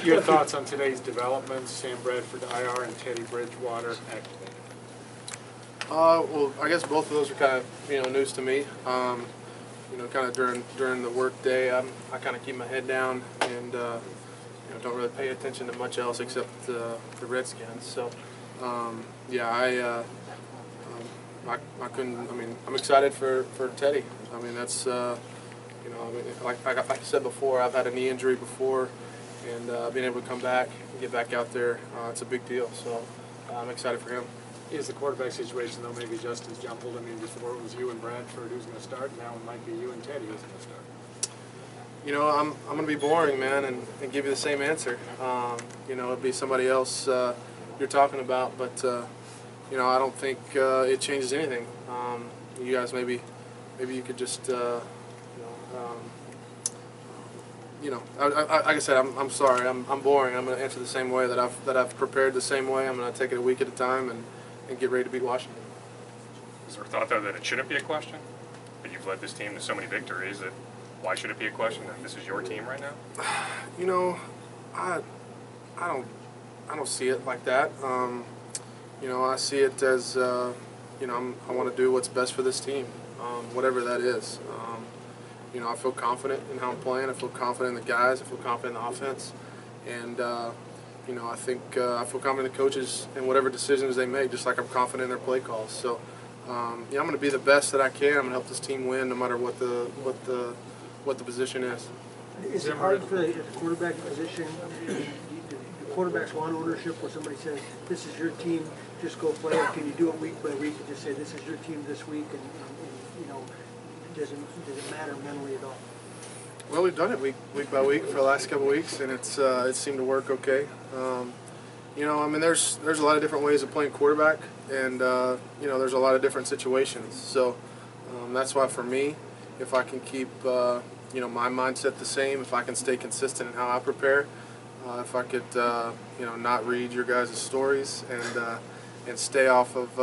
Your thoughts on today's developments, Sam Bradford IR and Teddy Bridgewater activated? Well, I guess both of those are kind of news to me. Kind of during the work day, I kind of keep my head down and don't really pay attention to much else except the Redskins. So yeah, I couldn't. I mean, I'm excited for Teddy. I mean, that's like I said before, I've had a knee injury before, and being able to come back and get back out there, it's a big deal. So I'm excited for him. Is the quarterback situation, though, maybe just as jumbled? I mean, before it was you and Bradford who's going to start, now it might be you and Teddy who's going to start. I'm going to be boring, man, and give you the same answer. It'd be somebody else you're talking about, but I don't think it changes anything. You guys maybe you could just like I said, I'm sorry, I'm boring. I'm going to answer the same way that I've prepared the same way. I'm going to take it a week at a time and get ready to beat Washington. Is there a thought, though, that it shouldn't be a question? That you've led this team to so many victories, that why should it be a question that this is your team right now? I don't see it like that. I see it as I want to do what's best for this team, whatever that is. I feel confident in how I'm playing. I feel confident in the guys. I feel confident in the offense, and I think I feel confident in the coaches and whatever decisions they make, just like I'm confident in their play calls. So, I'm going to be the best that I can. I'm going to help this team win, no matter what the position is. Is it hard for the quarterback position? The quarterbacks want ownership where somebody says, "This is your team, just go play." Or can you do it week by week and just say, "This is your team this week," and does it matter mentally at all? Well, we've done it week by week for the last couple of weeks, and it seemed to work okay. There's a lot of different ways of playing quarterback, and there's a lot of different situations. So that's why for me, if I can keep my mindset the same, if I can stay consistent in how I prepare, if I could not read your guys' stories and stay off of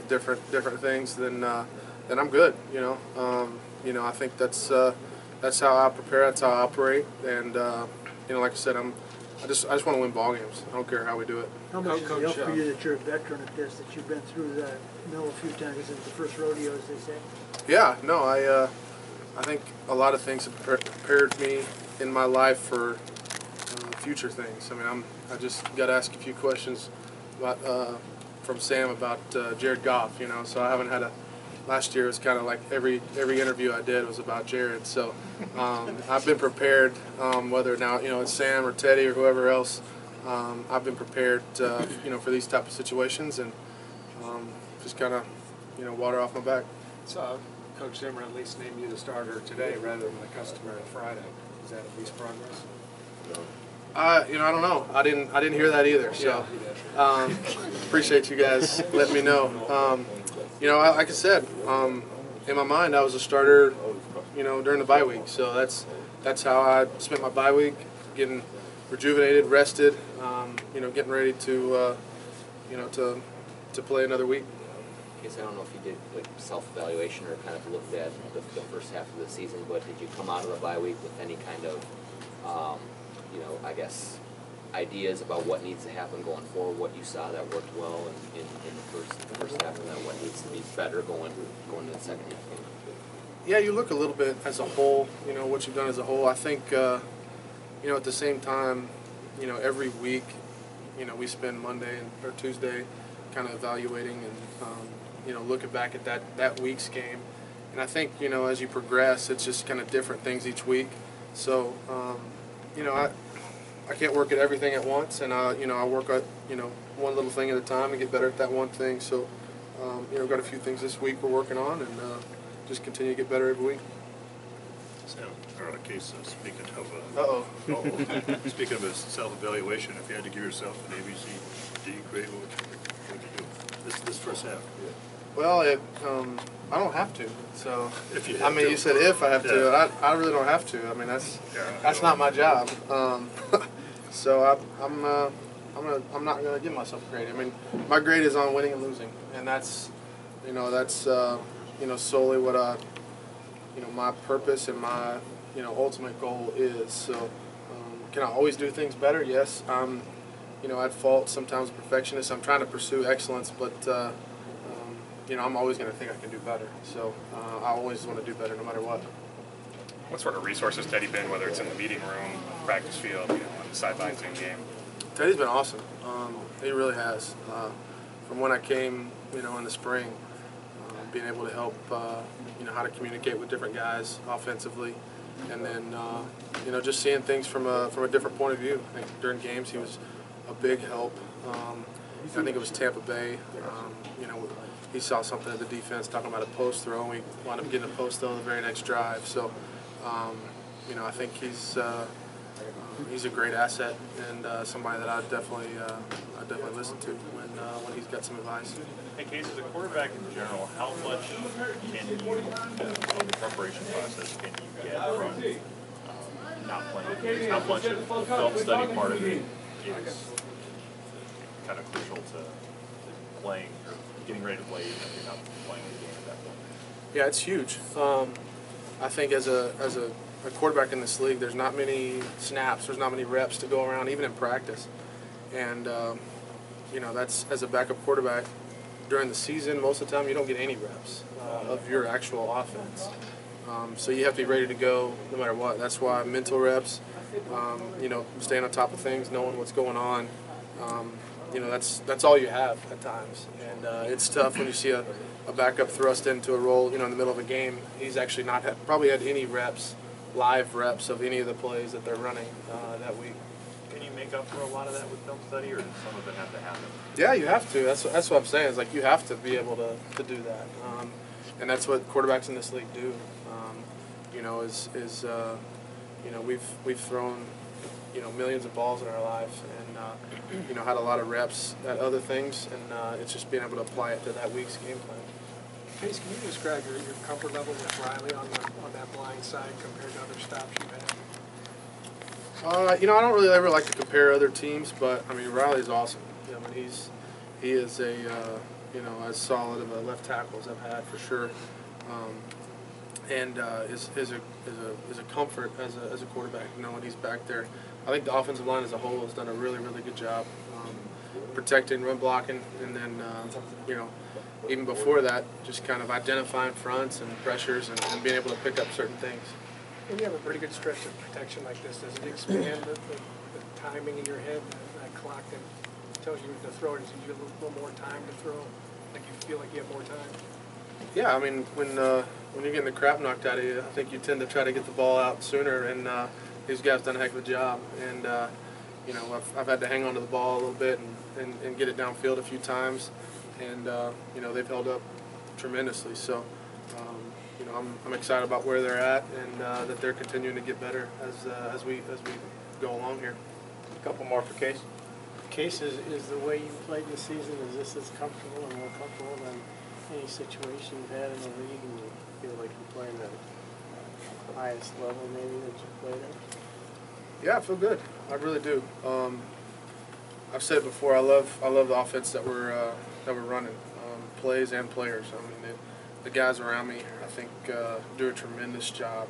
different things, then I'm good. I think that's how I prepare. That's how I operate. And like I said, I just want to win ball games. I don't care how we do it. How much does it help for you that you're a veteran at this, that you've been through the mill a few times? This is the first rodeo, as they say. Yeah. No. I think a lot of things have prepared me in my life for future things. I mean, I just got to ask a few questions from Sam about Jared Goff. So I haven't had a. Last year was kind of like every interview I did was about Jared. So I've been prepared, whether now it's Sam or Teddy or whoever else. I've been prepared, for these type of situations, and just kind of water off my back. So Coach Zimmer at least named you the starter today rather than the customary Friday. Is that at least progress? I don't know. I didn't hear that either. So appreciate you guys letting me know. Like I said, in my mind, I was a starter, during the bye week. So that's how I spent my bye week, getting rejuvenated, rested, getting ready to play another week. I guess I don't know if you did like self-evaluation or kind of looked at the first half of the season, but did you come out of the bye week with any kind of, I guess, ideas about what needs to happen going forward, what you saw that worked well in the first half, and then what needs to be better going into the second half? Yeah, you look a little bit as a whole, what you've done as a whole. I think, at the same time, every week, we spend Monday or Tuesday kind of evaluating and, looking back at that week's game. And I think, as you progress, it's just kind of different things each week. So, I can't work at everything at once, and I work at one little thing at a time and get better at that one thing. So, we've got a few things this week we're working on, and just continue to get better every week. Sam, or Case, speaking of speaking of a self-evaluation, if you had to give yourself an ABC grade, what would you do this first half? Well, I don't have to. So if you have you said if I have to. I really don't have to. I mean, that's not my job. So I'm not gonna give myself a grade. I mean, my grade is on winning and losing, and that's solely what my purpose and my ultimate goal is. So can I always do things better? Yes. You know, at fault, sometimes a perfectionist. I'm trying to pursue excellence, but you know, I'm always going to think I can do better. So I always want to do better no matter what. What sort of resources Teddy been, whether it's in the meeting room, practice field, on the sidelines in game? Teddy's been awesome. He really has. From when I came, you know, in the spring, being able to help, you know, how to communicate with different guys offensively, and then, you know, just seeing things from a different point of view. I think during games he was a big help. I think it was Tampa Bay. You know, he saw something at the defense talking about a post throw, and we wound up getting a post throw the very next drive. So, you know, I think he's a great asset and somebody that I definitely listen to when he's got some advice. Hey, Case, as a quarterback in general, how much can you, of the preparation process, can you get from not playing? How much of the film study part of it is kind of crucial to playing or getting ready to play even if you're not playing the game at that point? Yeah, it's huge. I think as a quarterback in this league, there's not many snaps, there's not many reps to go around, even in practice. And, you know, that's as a backup quarterback during the season, most of the time you don't get any reps of your actual offense. So you have to be ready to go no matter what. That's why mental reps, you know, staying on top of things, knowing what's going on, you know, that's all you have at times. And it's tough when you see a backup thrust into a role, you know, in the middle of a game. He's actually not probably had any reps, live reps of any of the plays that they're running that week. Can you make up for a lot of that with film study, or does some of it have to happen? Yeah, you have to. That's what I'm saying. Is like you have to be able to do that, and that's what quarterbacks in this league do. You know, you know, we've thrown, you know, millions of balls in our life, and you know, had a lot of reps at other things, and it's just being able to apply it to that week's game plan. Case, can you describe your comfort level with Riley on that blind side compared to other stops you've had? You know, I don't really ever like to compare other teams, but I mean, Riley's awesome. I mean, he is a you know, as solid of a left tackle as I've had for sure, and is a comfort as a quarterback. You know, when he's back there, I think the offensive line as a whole has done a really good job protecting, run blocking, and then you know, even before that, just kind of identifying fronts and pressures and being able to pick up certain things. When you have a pretty good stretch of protection like this, does it expand the timing in your head, that clock that tells you to throw? Does it give you a little more time to throw? Like you feel like you have more time? Yeah, I mean, when you're getting the crap knocked out of you, I think you tend to try to get the ball out sooner, and these guys done a heck of a job. And you know, I've had to hang on to the ball a little bit and get it downfield a few times, and you know, they've held up tremendously. So you know, I'm excited about where they're at, and that they're continuing to get better as we go along here. A couple more for Case. Case, is the way you played this season, is this as comfortable and more comfortable than any situation you've had in the league, and you feel like you're playing at the highest level maybe that you played at? Yeah, I feel good. I really do. I've said it before. I love the offense that we're running, plays and players. I mean, the guys around me, I think, do a tremendous job.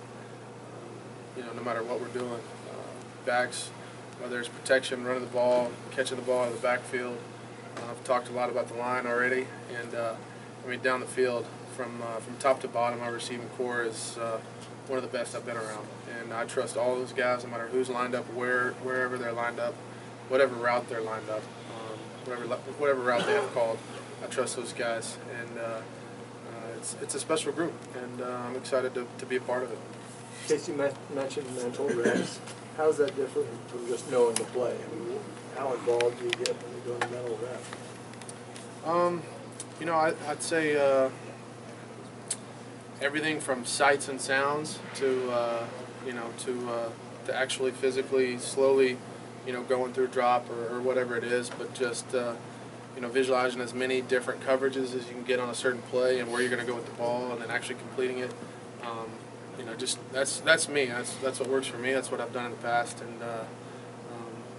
You know, no matter what we're doing, backs, whether it's protection, running the ball, catching the ball in the backfield. I've talked a lot about the line already, and I mean, down the field from top to bottom, our receiving core is one of the best I've been around, and I trust all those guys, no matter who's lined up, wherever they're lined up, whatever route they're lined up, whatever route they have called. I trust those guys, and it's a special group, and I'm excited to be a part of it. Casey mentioned mental reps. How is that different from just knowing the play? I mean, how involved do you get when you're doing mental reps? You know, I'd say everything from sights and sounds to you know, to actually physically slowly, you know, going through drop or whatever it is, but just you know, visualizing as many different coverages as you can get on a certain play and where you're going to go with the ball, and then actually completing it. You know, just that's me. That's what works for me. That's what I've done in the past, and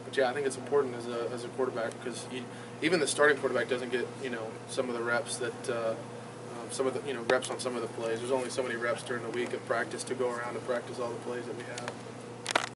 but yeah, I think it's important as a quarterback, because even the starting quarterback doesn't get, you know, some of the reps that some of the, you know, reps on some of the plays. There's only so many reps during the week of practice to go around and practice all the plays that we have.